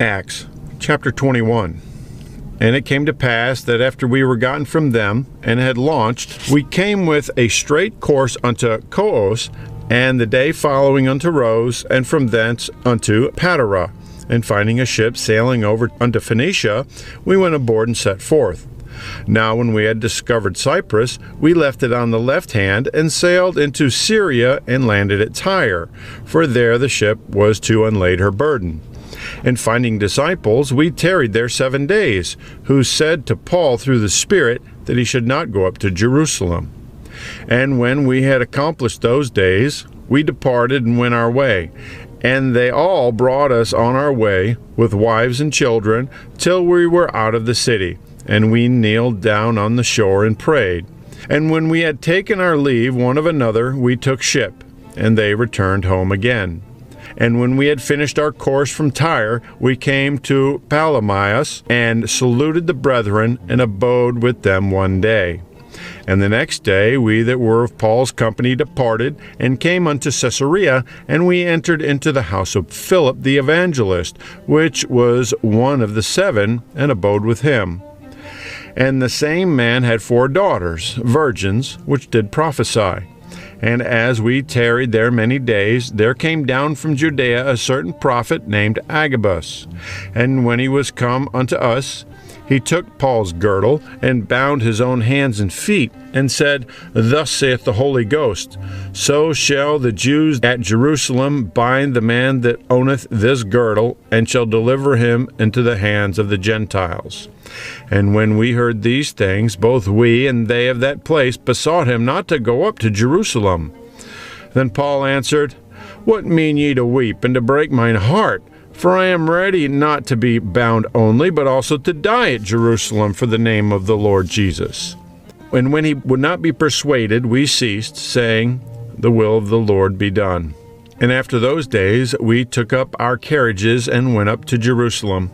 Acts chapter 21. And it came to pass that after we were gotten from them and had launched, we came with a straight course unto Coos, and the day following unto Rhodes, and from thence unto Patara. And finding a ship sailing over unto Phenicia, we went aboard and set forth. Now when we had discovered Cyprus, we left it on the left hand, and sailed into Syria, and landed at Tyre, for there the ship was to unlade her burden. And finding disciples, we tarried there 7 days, who said to Paul through the Spirit that he should not go up to Jerusalem. And when we had accomplished those days, we departed and went our way. And they all brought us on our way, with wives and children, till we were out of the city. And we kneeled down on the shore and prayed. And when we had taken our leave one of another, we took ship, and they returned home again. And when we had finished our course from Tyre, we came to Ptolemais, and saluted the brethren, and abode with them 1 day. And the next day we that were of Paul's company departed, and came unto Caesarea, and we entered into the house of Philip the evangelist, which was one of the 7, and abode with him. And the same man had 4 daughters, virgins, which did prophesy. And as we tarried there many days, there came down from Judaea a certain prophet named Agabus. And when he was come unto us, he took Paul's girdle, and bound his own hands and feet, and said, Thus saith the Holy Ghost, So shall the Jews at Jerusalem bind the man that owneth this girdle, and shall deliver him into the hands of the Gentiles. And when we heard these things, both we and they of that place besought him not to go up to Jerusalem. Then Paul answered, What mean ye to weep, and to break mine heart? For I am ready not to be bound only, but also to die at Jerusalem for the name of the Lord Jesus. And when he would not be persuaded, we ceased, saying, The will of the Lord be done. And after those days we took up our carriages, and went up to Jerusalem.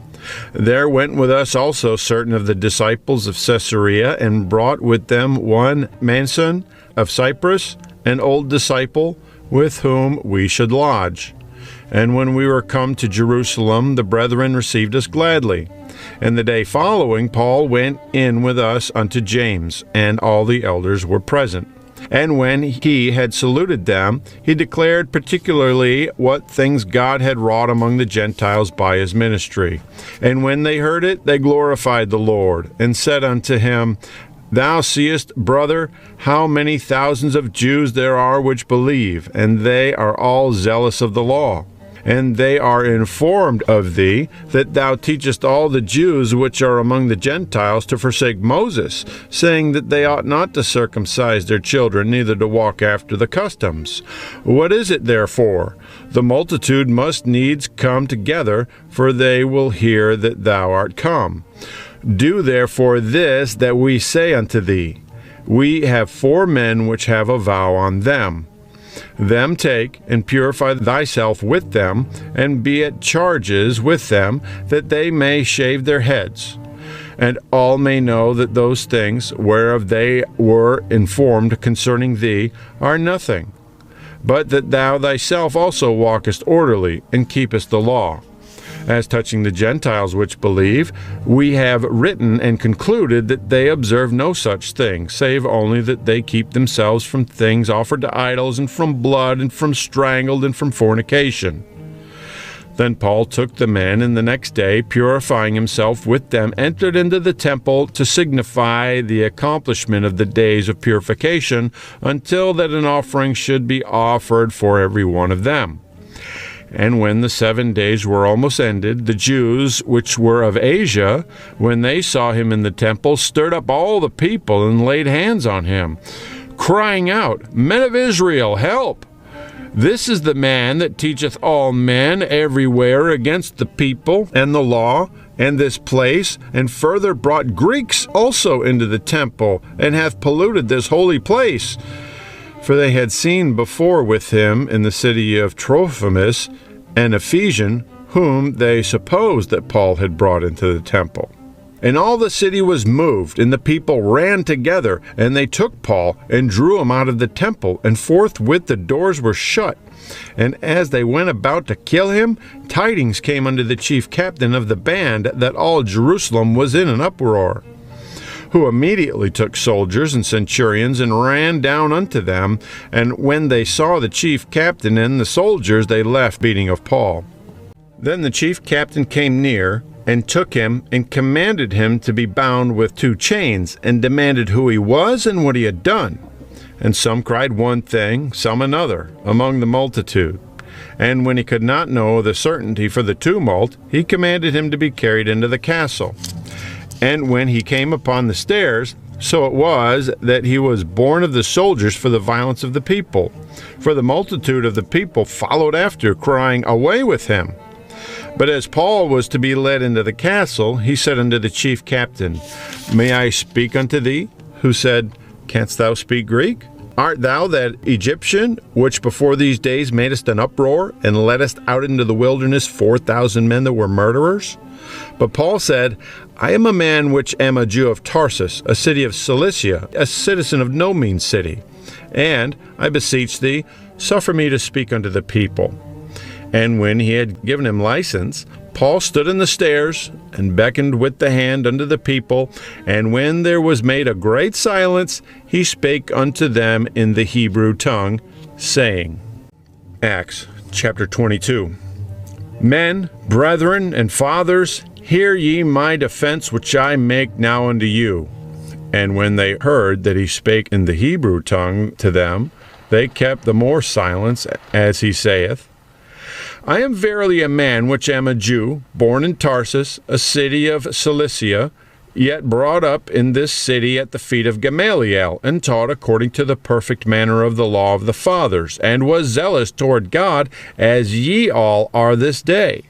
There went with us also certain of the disciples of Caesarea, and brought with them one Mnason of Cyprus, an old disciple, with whom we should lodge. And when we were come to Jerusalem, the brethren received us gladly. And the day following, Paul went in with us unto James, and all the elders were present. And when he had saluted them, he declared particularly what things God had wrought among the Gentiles by his ministry. And when they heard it, they glorified the Lord, and said unto him, Thou seest, brother, how many thousands of Jews there are which believe, and they are all zealous of the law. And they are informed of thee, that thou teachest all the Jews which are among the Gentiles to forsake Moses, saying that they ought not to circumcise their children, neither to walk after the customs. What is it therefore? The multitude must needs come together, for they will hear that thou art come. Do therefore this that we say unto thee. We have 4 men which have a vow on them. Them take, and purify thyself with them, and be at charges with them, that they may shave their heads. And all may know that those things, whereof they were informed concerning thee, are nothing, but that thou thyself also walkest orderly, and keepest the law. As touching the Gentiles which believe, we have written and concluded that they observe no such thing, save only that they keep themselves from things offered to idols, and from blood, and from strangled, and from fornication. Then Paul took the men, and the next day, purifying himself with them, entered into the temple to signify the accomplishment of the days of purification, until that an offering should be offered for every one of them. And when the 7 days were almost ended, the Jews which were of Asia, when they saw him in the temple, stirred up all the people, and laid hands on him, crying out, Men of Israel, help! This is the man that teacheth all men everywhere against the people and the law, and this place, and further brought Greeks also into the temple, and hath polluted this holy place. For they had seen before with him in the city of Trophimus an Ephesian, whom they supposed that Paul had brought into the temple. And all the city was moved, and the people ran together, and they took Paul, and drew him out of the temple, and forthwith the doors were shut. And as they went about to kill him, tidings came unto the chief captain of the band that all Jerusalem was in an uproar, who immediately took soldiers and centurions and ran down unto them. And when they saw the chief captain and the soldiers, they left beating of Paul. Then the chief captain came near, and took him, and commanded him to be bound with 2 chains, and demanded who he was and what he had done. And some cried one thing, some another, among the multitude. And when he could not know the certainty for the tumult, he commanded him to be carried into the castle. And when he came upon the stairs, so it was that he was borne of the soldiers for the violence of the people. For the multitude of the people followed after, crying, Away with him! But as Paul was to be led into the castle, he said unto the chief captain, May I speak unto thee? Who said, Canst thou speak Greek? Art thou that Egyptian, which before these days madest an uproar, and leddest out into the wilderness 4,000 men that were murderers? But Paul said, I am a man which am a Jew of Tarsus, a city of Cilicia, a citizen of no mean city. And, I beseech thee, suffer me to speak unto the people. And when he had given him license, Paul stood in the stairs, and beckoned with the hand unto the people. And when there was made a great silence, he spake unto them in the Hebrew tongue, saying, Acts chapter 22. Men, brethren, and fathers, hear ye my defense which I make now unto you. And when they heard that he spake in the Hebrew tongue to them, they kept the more silence, as he saith, I am verily a man which am a Jew, born in Tarsus, a city of Cilicia, yet brought up in this city at the feet of Gamaliel, and taught according to the perfect manner of the law of the fathers, and was zealous toward God, as ye all are this day.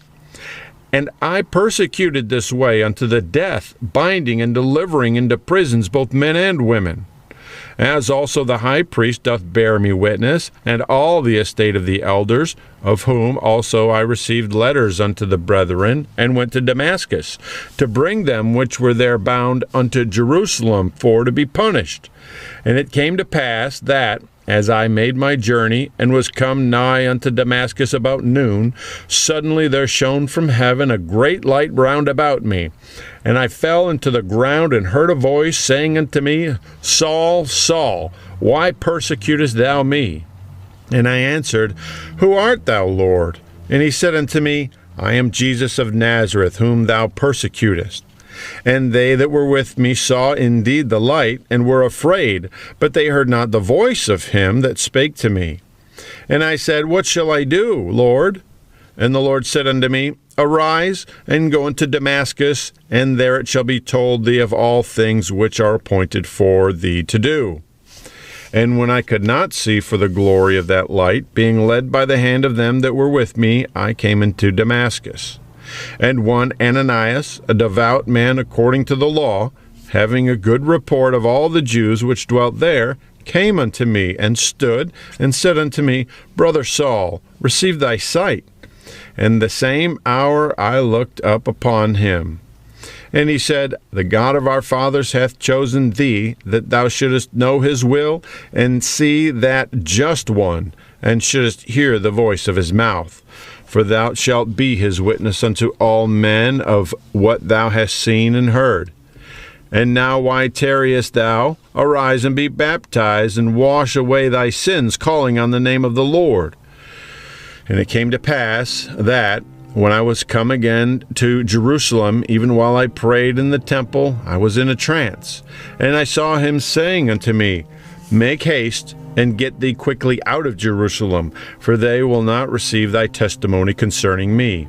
And I persecuted this way unto the death, binding and delivering into prisons both men and women. As also the high priest doth bear me witness, and all the estate of the elders, of whom also I received letters unto the brethren, and went to Damascus, to bring them which were there bound unto Jerusalem for to be punished. And it came to pass that, as I made my journey, and was come nigh unto Damascus about noon, suddenly there shone from heaven a great light round about me. And I fell into the ground, and heard a voice saying unto me, Saul, Saul, why persecutest thou me? And I answered, Who art thou, Lord? And he said unto me, I am Jesus of Nazareth, whom thou persecutest. And they that were with me saw indeed the light, and were afraid, but they heard not the voice of him that spake to me. And I said, What shall I do, Lord? And the Lord said unto me, Arise, and go into Damascus, and there it shall be told thee of all things which are appointed for thee to do. And when I could not see for the glory of that light, being led by the hand of them that were with me, I came into Damascus. And one Ananias, a devout man according to the law, having a good report of all the Jews which dwelt there, came unto me, and stood, and said unto me, Brother Saul, receive thy sight. And the same hour I looked up upon him. And he said, The God of our fathers hath chosen thee, that thou shouldest know his will, and see that just one, and shouldest hear the voice of his mouth. For thou shalt be his witness unto all men of what thou hast seen and heard. And now why tarriest thou? Arise and be baptized, and wash away thy sins, calling on the name of the Lord. And it came to pass that, when I was come again to Jerusalem, even while I prayed in the temple, I was in a trance. And I saw him saying unto me, Make haste, and get thee quickly out of Jerusalem, for they will not receive thy testimony concerning me.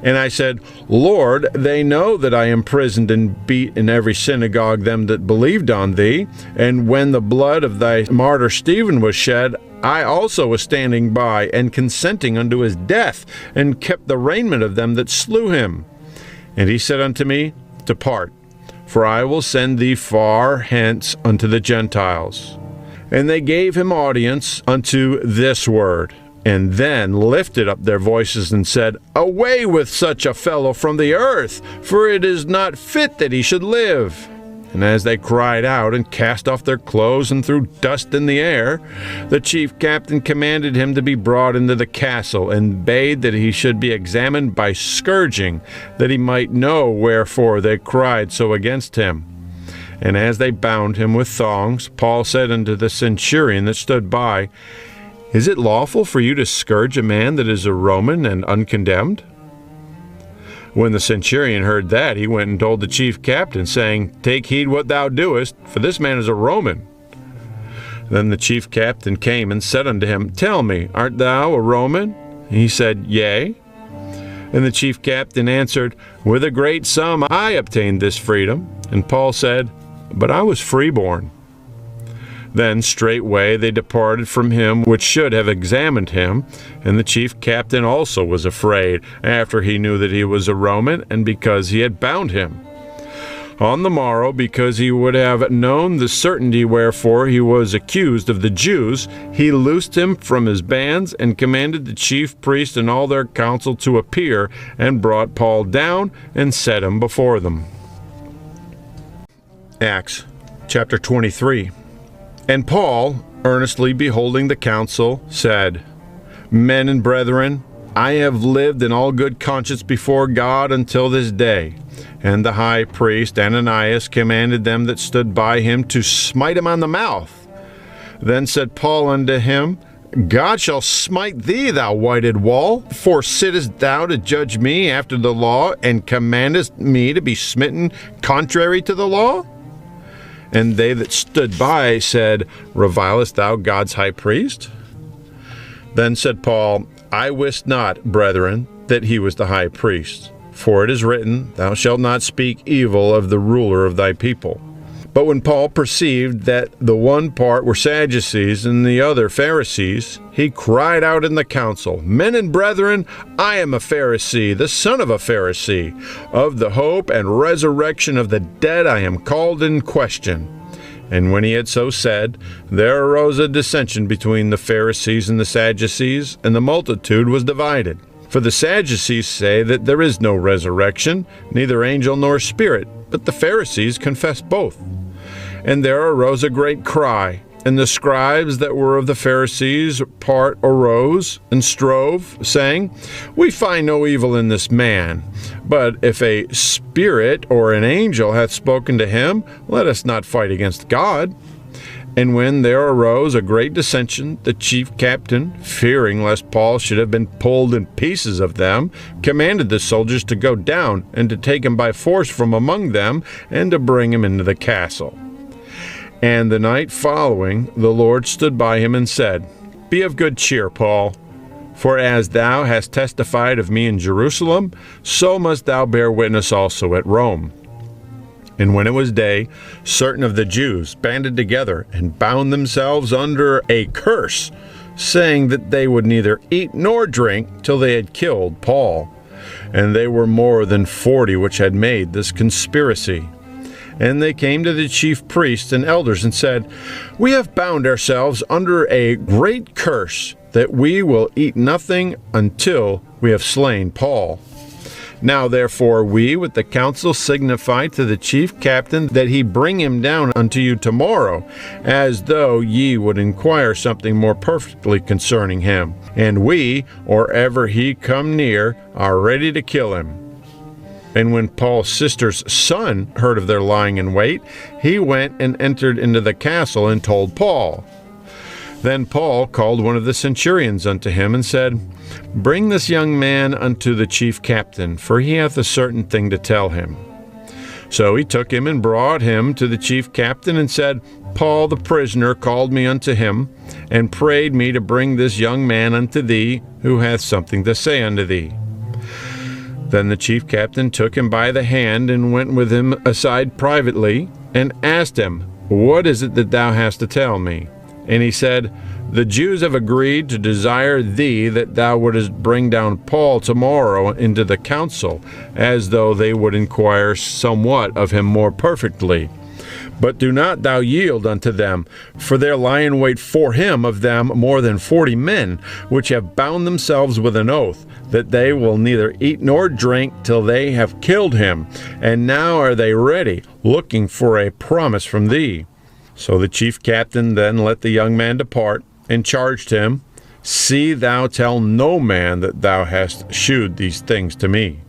And I said, Lord, they know that I imprisoned and beat in every synagogue them that believed on thee. And when the blood of thy martyr Stephen was shed, I also was standing by, and consenting unto his death, and kept the raiment of them that slew him. And he said unto me, Depart, for I will send thee far hence unto the Gentiles. And they gave him audience unto this word, and then lifted up their voices and said, Away with such a fellow from the earth, for it is not fit that he should live. And as they cried out and cast off their clothes and threw dust in the air, the chief captain commanded him to be brought into the castle, and bade that he should be examined by scourging, that he might know wherefore they cried so against him. And as they bound him with thongs, Paul said unto the centurion that stood by, Is it lawful for you to scourge a man that is a Roman and uncondemned? When the centurion heard that, he went and told the chief captain, saying, Take heed what thou doest, for this man is a Roman. Then the chief captain came and said unto him, Tell me, art thou a Roman? He said, Yea. And the chief captain answered, With a great sum I obtained this freedom. And Paul said, But I was freeborn. Then straightway they departed from him which should have examined him, and the chief captain also was afraid, after he knew that he was a Roman, and because he had bound him. On the morrow, because he would have known the certainty wherefore he was accused of the Jews, he loosed him from his bands, and commanded the chief priest and all their council to appear, and brought Paul down, and set him before them. Acts chapter 23. And Paul, earnestly beholding the council, said, Men and brethren, I have lived in all good conscience before God until this day. And the high priest Ananias commanded them that stood by him to smite him on the mouth. Then said Paul unto him, God shall smite thee, thou whited wall, for sittest thou to judge me after the law, and commandest me to be smitten contrary to the law? And they that stood by said, Revilest thou God's high priest? Then said Paul, I wist not, brethren, that he was the high priest. For it is written, Thou shalt not speak evil of the ruler of thy people. But when Paul perceived that the one part were Sadducees and the other Pharisees, he cried out in the council, Men and brethren, I am a Pharisee, the son of a Pharisee. Of the hope and resurrection of the dead I am called in question. And when he had so said, there arose a dissension between the Pharisees and the Sadducees, and the multitude was divided. For the Sadducees say that there is no resurrection, neither angel nor spirit, but the Pharisees confess both. And there arose a great cry, and the scribes that were of the Pharisees part arose and strove, saying, We find no evil in this man. But if a spirit or an angel hath spoken to him, let us not fight against God. And when there arose a great dissension, the chief captain, fearing lest Paul should have been pulled in pieces of them, commanded the soldiers to go down and to take him by force from among them, and to bring him into the castle. And the night following, the Lord stood by him and said, Be of good cheer, Paul, for as thou hast testified of me in Jerusalem, so must thou bear witness also at Rome. And when it was day, certain of the Jews banded together and bound themselves under a curse, saying that they would neither eat nor drink till they had killed Paul. And they were more than 40 which had made this conspiracy. And they came to the chief priests and elders and said, We have bound ourselves under a great curse, that we will eat nothing until we have slain Paul. Now therefore we with the council signify to the chief captain that he bring him down unto you tomorrow, as though ye would inquire something more perfectly concerning him. And we, or ever he come near, are ready to kill him. And when Paul's sister's son heard of their lying in wait, he went and entered into the castle and told Paul. Then Paul called one of the centurions unto him and said, Bring this young man unto the chief captain, for he hath a certain thing to tell him. So he took him and brought him to the chief captain and said, Paul the prisoner called me unto him, and prayed me to bring this young man unto thee, who hath something to say unto thee. Then the chief captain took him by the hand and went with him aside privately, and asked him, What is it that thou hast to tell me? And he said, The Jews have agreed to desire thee that thou wouldest bring down Paul tomorrow into the council, as though they would inquire somewhat of him more perfectly. But do not thou yield unto them, for there lie in wait for him of them more than 40 men, which have bound themselves with an oath, that they will neither eat nor drink till they have killed him. And now are they ready, looking for a promise from thee. So the chief captain then let the young man depart, and charged him, See thou tell no man that thou hast shewed these things to me.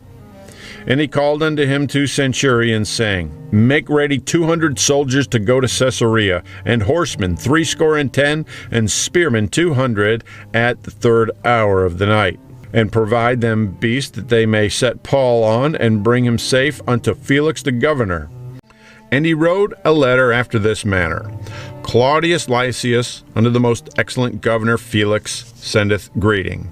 And he called unto him 2 centurions, saying, Make ready 200 soldiers to go to Caesarea, and horsemen 70, and spearmen 200, at the 3rd hour of the night. And provide them beasts that they may set Paul on, and bring him safe unto Felix the governor. And he wrote a letter after this manner: Claudius Lysias, unto the most excellent governor Felix, sendeth greeting.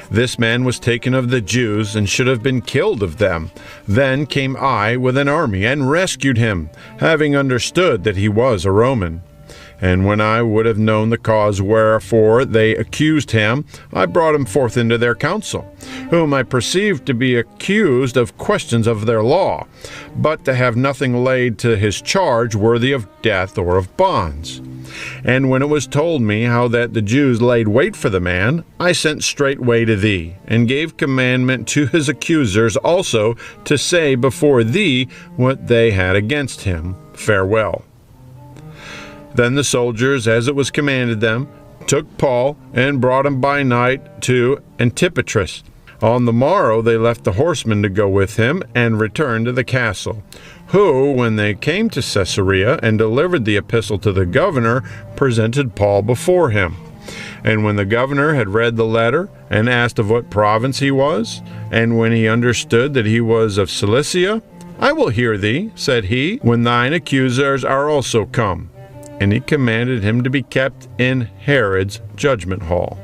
This man was taken of the Jews, and should have been killed of them. Then came I with an army, and rescued him, having understood that he was a Roman. And when I would have known the cause wherefore they accused him, I brought him forth into their council, whom I perceived to be accused of questions of their law, but to have nothing laid to his charge worthy of death or of bonds. And when it was told me how that the Jews laid wait for the man, I sent straightway to thee, and gave commandment to his accusers also to say before thee what they had against him. Farewell. Then the soldiers, as it was commanded them, took Paul, and brought him by night to Antipatris. On the morrow they left the horsemen to go with him, and returned to the castle, who, when they came to Caesarea, and delivered the epistle to the governor, presented Paul before him. And when the governor had read the letter, and asked of what province he was, and when he understood that he was of Cilicia, I will hear thee, said he, when thine accusers are also come. And he commanded him to be kept in Herod's judgment hall.